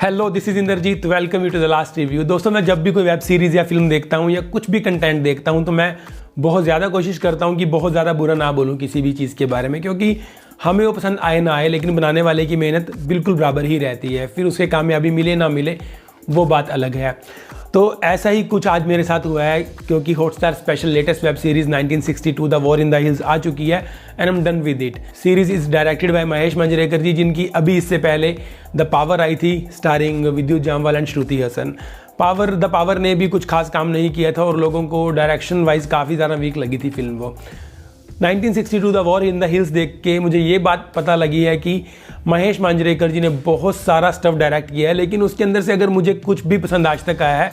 Hello, this is Indrajit. Welcome you to the last review. दोस्तों, मैं जब भी कोई वेब सीरीज़ या फिल्म देखता हूँ या कुछ भी कंटेंट देखता हूँ तो मैं बहुत ज़्यादा कोशिश करता हूँ कि बहुत ज़्यादा बुरा ना बोलूँ किसी भी चीज़ के बारे में, क्योंकि हमें वो पसंद आए ना आए लेकिन बनाने वाले की मेहनत बिल्कुल बराबर ही रहती है। फिर उसके कामयाबी मिले ना मिले वो बात अलग है। तो ऐसा ही कुछ आज मेरे साथ हुआ है, क्योंकि Hotstar special latest web series 1962 the war in the hills आ चुकी है and I am done with इट। Series is directed by Mahesh Manjrekar ji, जिनकी अभी इससे पहले द पावर आई थी starring Vidyut Jammwal and Shruti Haasan. The power ने भी कुछ खास काम नहीं किया था और लोगों को डायरेक्शन वाइज काफ़ी ज़्यादा वीक लगी थी फिल्म वो। 1962 the war in the hills देख के मुझे ये बात पता लगी है कि महेश मांजरेकर जी ने बहुत सारा स्टफ डायरेक्ट किया है, लेकिन उसके अंदर से अगर मुझे कुछ भी पसंद आज तक आया है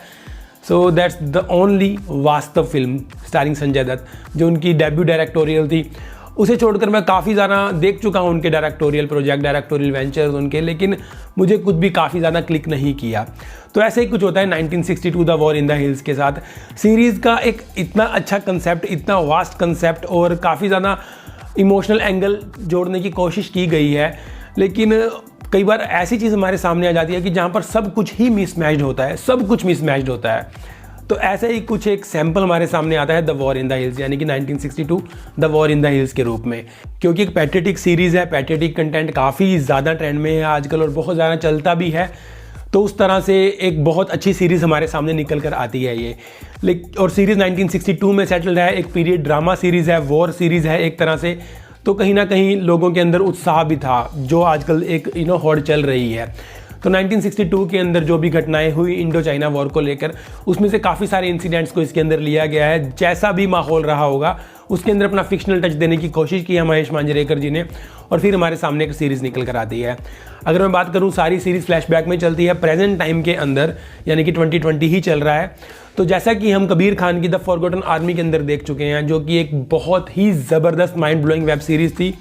सो दैट्स द ओनली वास्तव फिल्म स्टारिंग संजय दत्त, जो उनकी डेब्यू डायरेक्टोरियल थी। उसे छोड़कर मैं काफ़ी ज़्यादा देख चुका हूँ उनके डायरेक्टोरियल प्रोजेक्ट, डायरेक्टोरियल वेंचर्स उनके, लेकिन मुझे कुछ भी काफ़ी ज़्यादा क्लिक नहीं किया। तो ऐसे ही कुछ होता है 1962 the war in the hills के साथ। सीरीज़ का एक इतना अच्छा कंसेप्ट, इतना वास्ट कंसेप्ट और काफ़ी ज़्यादा इमोशनल एंगल जोड़ने की कोशिश की गई है, लेकिन कई बार ऐसी चीज़ हमारे सामने आ जाती है कि जहाँ पर सब कुछ ही मिसमैच्ड होता है, सब कुछ मिसमैच्ड होता है। तो ऐसा ही कुछ एक सैंपल हमारे सामने आता है the war in the hills, यानी कि 1962 the war in the hills के रूप में। क्योंकि एक पैट्रियटिक सीरीज़ है, पैट्रियटिक कंटेंट काफ़ी ज़्यादा ट्रेंड में है आजकल और बहुत ज़्यादा चलता भी है, तो उस तरह से एक बहुत अच्छी सीरीज़ हमारे सामने निकल कर आती है ये। और सीरीज़ 1962 में सेटल्ड है, एक पीरियड ड्रामा सीरीज़ है, वॉर सीरीज़ है एक तरह से, तो कहीं ना कहीं लोगों के अंदर उत्साह भी था, जो आजकल एक होड़ चल रही है। तो 1962 के अंदर जो भी घटनाएं हुई इंडो चाइना वॉर को लेकर, उसमें से काफ़ी सारे इंसिडेंट्स को इसके अंदर लिया गया है। जैसा भी माहौल रहा होगा उसके अंदर अपना फिक्शनल टच देने की कोशिश की है महेश मांजरेकर जी ने, और फिर हमारे सामने एक सीरीज़ निकल कर आती है। अगर मैं बात करूँ, सारी सीरीज़ फ्लैशबैक में चलती है, प्रेजेंट टाइम के अंदर, यानी कि 2020 ही चल रहा है। तो जैसा कि हम कबीर खान की द फॉरगॉटन आर्मी के अंदर देख चुके हैं, जो कि एक बहुत ही ज़बरदस्त माइंड ब्लोइंग वेब सीरीज़ थी,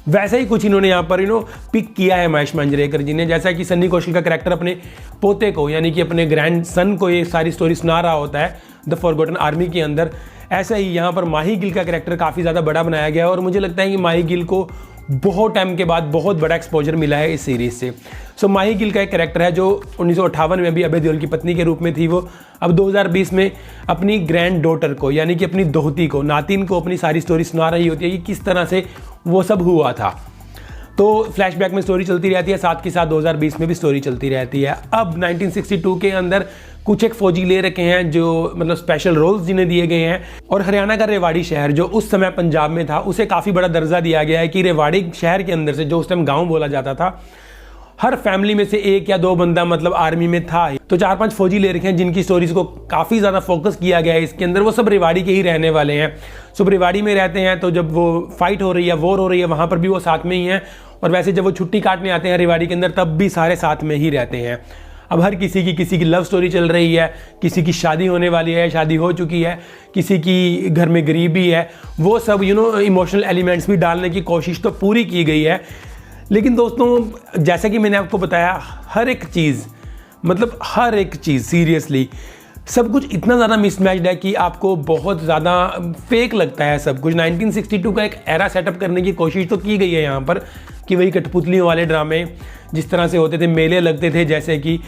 वैसा ही कुछ इन्होंने यहाँ पर पिक किया है महेश मांजरेकर जी ने। जैसा कि सन्नी कौशल का कैरेक्टर अपने पोते को, यानी कि अपने ग्रैंड सन को ये सारी स्टोरी सुना रहा होता है द फॉरगॉटन आर्मी के अंदर, ऐसा ही यहाँ पर माही गिल का कैरेक्टर काफ़ी ज़्यादा बड़ा बनाया गया है। और मुझे लगता है कि माही गिल को बहुत टाइम के बाद बहुत बड़ा एक्सपोजर मिला है इस सीरीज़ से। सो माही गिल का एक कैरेक्टर है जो 1958 में भी अभय देओल की पत्नी के रूप में थी, वो अब 2020 में अपनी ग्रैंड डॉटर को, यानी कि अपनी दोहती को, नातिन को अपनी सारी स्टोरी सुना रही होती है कि किस तरह से वो सब हुआ था। तो फ्लैशबैक में स्टोरी चलती रहती है, साथ के साथ 2020 में भी स्टोरी चलती रहती है। अब 1962 के अंदर कुछ एक फौजी ले रखे हैं जो मतलब स्पेशल रोल्स जिन्हें दिए गए हैं, और हरियाणा का रेवाड़ी शहर जो उस समय पंजाब में था, उसे काफ़ी बड़ा दर्जा दिया गया है कि रेवाड़ी शहर के अंदर से, जो उस टाइम गाँव बोला जाता था, हर फैमिली में से एक या दो बंदा मतलब आर्मी में था। तो 4-5 फौजी ले रखे हैं जिनकी स्टोरीज को काफ़ी ज़्यादा फोकस किया गया है इसके अंदर। वो सब रेवाड़ी के ही रहने वाले हैं, सब रेवाड़ी में रहते हैं। तो जब वो फाइट हो रही है, वॉर हो रही है, वहाँ पर भी वो साथ में ही हैं। और वैसे जब वो छुट्टी काटने आते हैं रेवाड़ी के अंदर, तब भी सारे साथ में ही रहते हैं। अब हर किसी की लव स्टोरी चल रही है, किसी की शादी होने वाली है, शादी हो चुकी है, किसी की घर में गरीबी है, वो सब इमोशनल एलिमेंट्स भी डालने की कोशिश तो पूरी की गई है। लेकिन दोस्तों, जैसा कि मैंने आपको बताया, हर एक चीज़ सीरियसली सब कुछ इतना ज़्यादा मिसमैच्ड है कि आपको बहुत ज़्यादा फेक लगता है सब कुछ। 1962 का एक एरा सेटअप करने की कोशिश तो की गई है यहाँ पर, कि वही कठपुतलियों वाले ड्रामे जिस तरह से होते थे, मेले लगते थे, जैसे कि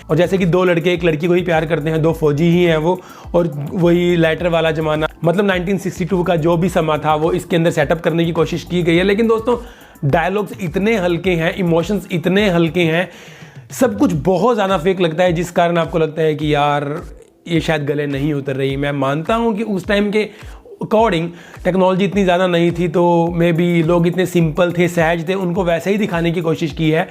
दो लड़के एक लड़की को ही प्यार करते हैं, दो फौजी ही हैं वो, और वही लेटर वाला ज़माना, मतलब 1962 का जो भी समा था वो इसके अंदर सेटअप करने की कोशिश की गई है। लेकिन दोस्तों, डायलॉग्स इतने हल्के हैं, इमोशंस इतने हल्के हैं, सब कुछ बहुत ज़्यादा फेक लगता है, जिस कारण आपको लगता है कि यार ये शायद गले नहीं उतर रही। मैं मानता हूँ कि उस टाइम के अकॉर्डिंग टेक्नोलॉजी इतनी ज़्यादा नहीं थी, तो मे बी लोग इतने सिंपल थे, सहज थे, उनको वैसे ही दिखाने की कोशिश की है।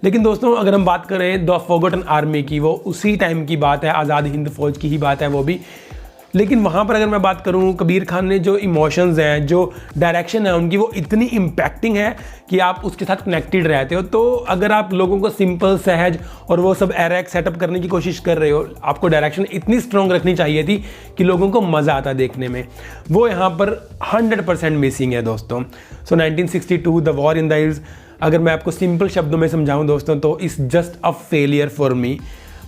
लेकिन दोस्तों, अगर हम बात करें द फॉरगॉटन आर्मी की, वो उसी टाइम की बात है, आज़ाद हिंद फौज की ही बात है वो भी। लेकिन वहाँ पर अगर मैं बात करूँ, कबीर खान ने जो इमोशंस हैं, जो डायरेक्शन है उनकी, वो इतनी इम्पैक्टिंग है कि आप उसके साथ कनेक्टेड रहते हो। तो अगर आप लोगों को सिंपल, सहज और वो सब एरैक सेटअप करने की कोशिश कर रहे हो, आपको डायरेक्शन इतनी स्ट्रॉन्ग रखनी चाहिए थी कि लोगों को मज़ा आता देखने में। वो यहाँ पर 100% मिसिंग है दोस्तों। सो 1962 the war in the hills, अगर मैं आपको सिंपल शब्दों में समझाऊँ दोस्तों, तो it's just a failure for me.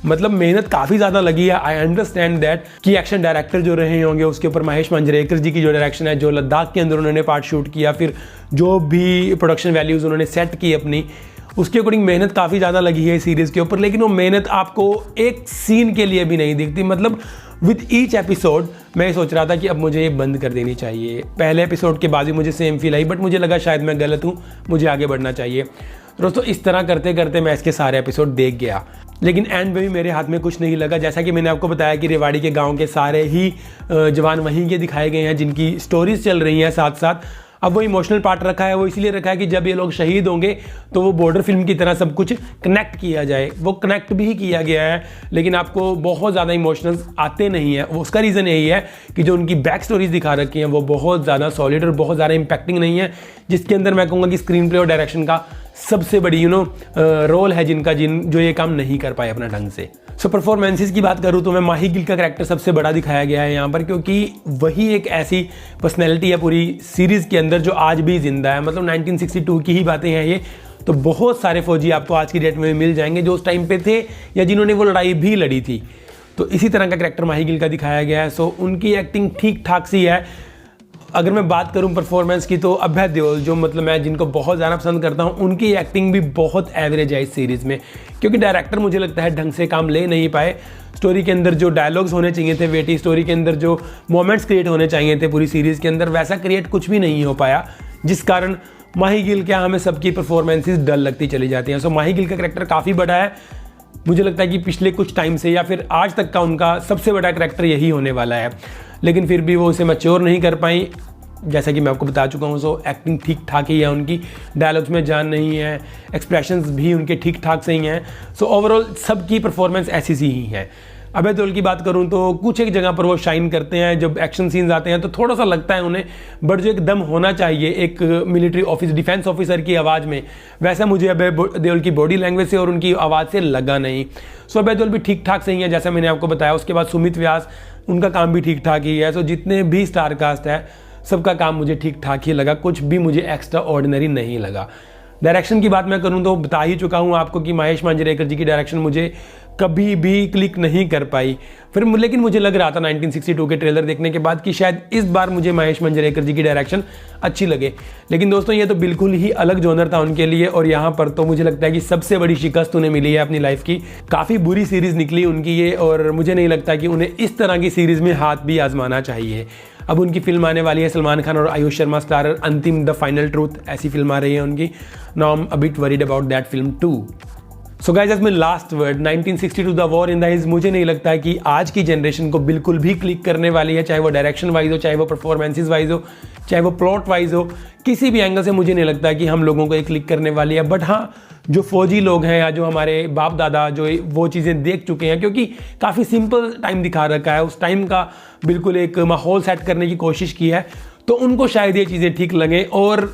मतलब मेहनत काफ़ी ज़्यादा लगी है, आई अंडरस्टैंड दैट कि एक्शन डायरेक्टर जो रहे होंगे उसके ऊपर महेश मांजरेकर जी की जो डायरेक्शन है, जो लद्दाख के अंदर उन्होंने पार्ट शूट किया, फिर जो भी प्रोडक्शन वैल्यूज़ उन्होंने सेट की अपनी, उसके अकॉर्डिंग मेहनत काफ़ी ज़्यादा लगी है सीरीज़ के ऊपर, लेकिन वो मेहनत आपको एक सीन के लिए भी नहीं दिखती। मतलब विद ईच एपिसोड मैं सोच रहा था कि अब मुझे ये बंद कर देनी चाहिए। पहले एपिसोड के बाद ही मुझे सेम फील आई, बट मुझे लगा शायद मैं गलत हूँ, मुझे आगे बढ़ना चाहिए। दोस्तों इस तरह करते करते मैं इसके सारे एपिसोड देख गया, लेकिन एंड में भी मेरे हाथ में कुछ नहीं लगा। जैसा कि मैंने आपको बताया कि रेवाड़ी के गांव के सारे ही जवान वहीं के दिखाए गए हैं, जिनकी स्टोरीज चल रही हैं साथ साथ। अब वो इमोशनल पार्ट रखा है, वो इसलिए रखा है कि जब ये लोग शहीद होंगे तो वो बॉर्डर फिल्म की तरह सब कुछ कनेक्ट किया जाए। वो कनेक्ट भी किया गया है, लेकिन आपको बहुत ज़्यादा इमोशनल्स आते नहीं है। उसका रीज़न यही है कि जो उनकी बैक स्टोरीज दिखा रखी हैं वो बहुत ज़्यादा सॉलिड और बहुत ज़्यादा इंपैक्टिंग नहीं है, जिसके अंदर मैं कहूँगा कि स्क्रीन प्ले और डायरेक्शन का सबसे बड़ी रोल है जो ये काम नहीं कर पाए अपना ढंग से। सो परफॉर्मेंसेस की बात करूँ तो मैं माही गिल का कैरेक्टर सबसे बड़ा दिखाया गया है यहाँ पर, क्योंकि वही एक ऐसी पर्सनैलिटी है पूरी सीरीज़ के अंदर जो आज भी जिंदा है। मतलब 1962 की ही बातें हैं ये, तो बहुत सारे फौजी आपको आज की डेट में मिल जाएंगे जो उस टाइम पे थे या जिन्होंने वो लड़ाई भी लड़ी थी। तो इसी तरह का कैरेक्टर माही गिल का दिखाया गया है। सो उनकी एक्टिंग ठीक ठाक सी है। अगर मैं बात करूं परफॉर्मेंस की तो अभय देओल, जो मतलब मैं जिनको बहुत ज़्यादा पसंद करता हूं, उनकी एक्टिंग भी बहुत एवरेज है इस सीरीज़ में, क्योंकि डायरेक्टर मुझे लगता है ढंग से काम ले नहीं पाए। स्टोरी के अंदर जो डायलॉग्स होने चाहिए थे वेटी, स्टोरी के अंदर जो मोमेंट्स क्रिएट होने चाहिए थे पूरी सीरीज़ के अंदर, वैसा क्रिएट कुछ भी नहीं हो पाया, जिस कारण माही गिल क्या हमें सबकी परफॉर्मेंसेस डल लगती चली जाती हैं। सो माही गिल का कैरेक्टर काफ़ी बड़ा है। मुझे लगता है कि पिछले कुछ टाइम से या फिर आज तक का उनका सबसे बड़ा कैरेक्टर यही होने वाला है, लेकिन फिर भी वो उसे मैच्योर नहीं कर पाई। जैसा कि मैं आपको बता चुका हूँ, सो एक्टिंग ठीक ठाक ही है उनकी, डायलॉग्स में जान नहीं है, एक्सप्रेशंस भी उनके ठीक ठाक से ही हैं। सो ओवरऑल सबकी परफॉर्मेंस ऐसी सी ही है। अभय देओल की बात करूं तो कुछ एक जगह पर वो शाइन करते हैं, जब एक्शन सीन्स आते हैं तो थोड़ा सा लगता है उन्हें, बट जो एक दम होना चाहिए एक मिलिट्री डिफेंस ऑफिसर की आवाज़ में, वैसा मुझे अभय देओल की बॉडी लैंग्वेज से और उनकी आवाज़ से लगा नहीं। सो अभय देओल भी ठीक ठाक सही है, जैसा मैंने आपको बताया। उसके बाद सुमित व्यास, उनका काम भी ठीक ठाक ही है। सो जितने भी स्टार कास्ट है सबका काम मुझे ठीक ठाक ही लगा, कुछ भी मुझे एक्स्ट्रा ऑर्डिनरी नहीं लगा। डायरेक्शन की बात मैं करूं तो बता ही चुका हूं आपको कि महेश मांजरेकर जी की डायरेक्शन मुझे कभी भी क्लिक नहीं कर पाई। फिर लेकिन मुझे लग रहा था 1962 के ट्रेलर देखने के बाद कि शायद इस बार मुझे महेश मांजरेकर जी की डायरेक्शन अच्छी लगे, लेकिन दोस्तों ये तो बिल्कुल ही अलग जॉनर था उनके लिए, और यहाँ पर तो मुझे लगता है कि सबसे बड़ी शिकस्त उन्हें मिली है अपनी लाइफ की। काफ़ी बुरी सीरीज़ निकली उनकी ये, और मुझे नहीं लगता कि उन्हें इस तरह की सीरीज़ में हाथ भी आजमाना चाहिए। अब उनकी फिल्म आने वाली है, सलमान खान और Aayush Sharma starrer Antim the final truth, ऐसी फिल्म आ रही है उनकी। Now I am a bit worried about that film too. So guys, as my last word, 1962 the war in the is मुझे नहीं लगता है कि आज की जनरेशन को बिल्कुल भी क्लिक करने वाली है, चाहे वो डायरेक्शन वाइज हो, चाहे वो परफॉर्मेंसेज वाइज हो, चाहे वो प्लॉट वाइज हो, किसी भी एंगल से मुझे नहीं लगता है कि हम लोगों को ये क्लिक करने वाली है। बट हाँ, जो फौजी लोग हैं या जो हमारे बाप दादा जो वो चीज़ें देख चुके हैं, क्योंकि काफ़ी सिंपल टाइम दिखा रखा है, उस टाइम का बिल्कुल एक माहौल सेट करने की कोशिश की है, तो उनको शायद ये चीज़ें ठीक लगें। और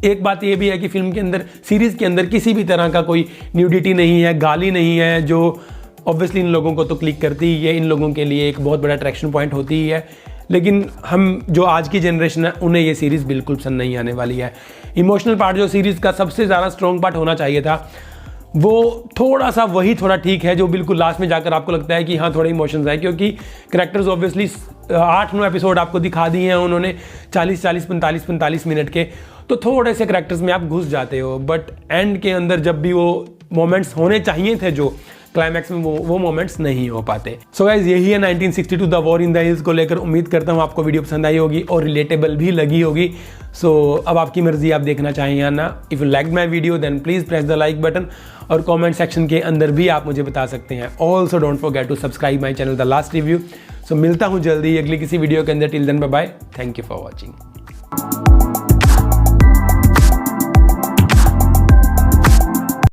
एक बात ये भी है कि फिल्म के अंदर, सीरीज़ के अंदर किसी भी तरह का कोई न्यूडिटी नहीं है, गाली नहीं है, जो ऑब्वियसली इन लोगों को तो क्लिक करती ही है, इन लोगों के लिए एक बहुत बड़ा अट्रैक्शन पॉइंट होती ही है। लेकिन हम जो आज की जनरेशन है उन्हें ये सीरीज़ बिल्कुल पसंद नहीं आने वाली है। इमोशनल पार्ट जो सीरीज़ का सबसे ज़्यादा स्ट्रॉन्ग पार्ट होना चाहिए था, वो थोड़ा सा वही थोड़ा ठीक है, जो बिल्कुल लास्ट में जाकर आपको लगता है कि हाँ थोड़े इमोशंस आए, क्योंकि कैरेक्टर्स ऑब्वियसली 8-9 एपिसोड आपको दिखा दिए हैं उन्होंने, 40-45 मिनट के, तो थोड़े से कैरेक्टर्स में आप घुस जाते हो। बट एंड के अंदर जब भी वो मोमेंट्स होने चाहिए थे, जो क्लाइमैक्स में वो मोमेंट्स नहीं हो पाते। सो गाइस, यही है 1962 the war in the hills को लेकर। उम्मीद करता हूँ आपको वीडियो पसंद आई होगी और रिलेटेबल भी लगी होगी। सो अब आपकी मर्जी, आप देखना चाहें या ना। If you like my video then please press the like button, और कमेंट सेक्शन के अंदर भी आप मुझे बता सकते हैं। Also don't forget to subscribe my channel the last review. So मिलता हूँ जल्दी अगली किसी वीडियो के अंदर। Till then bye bye, thank you for watching.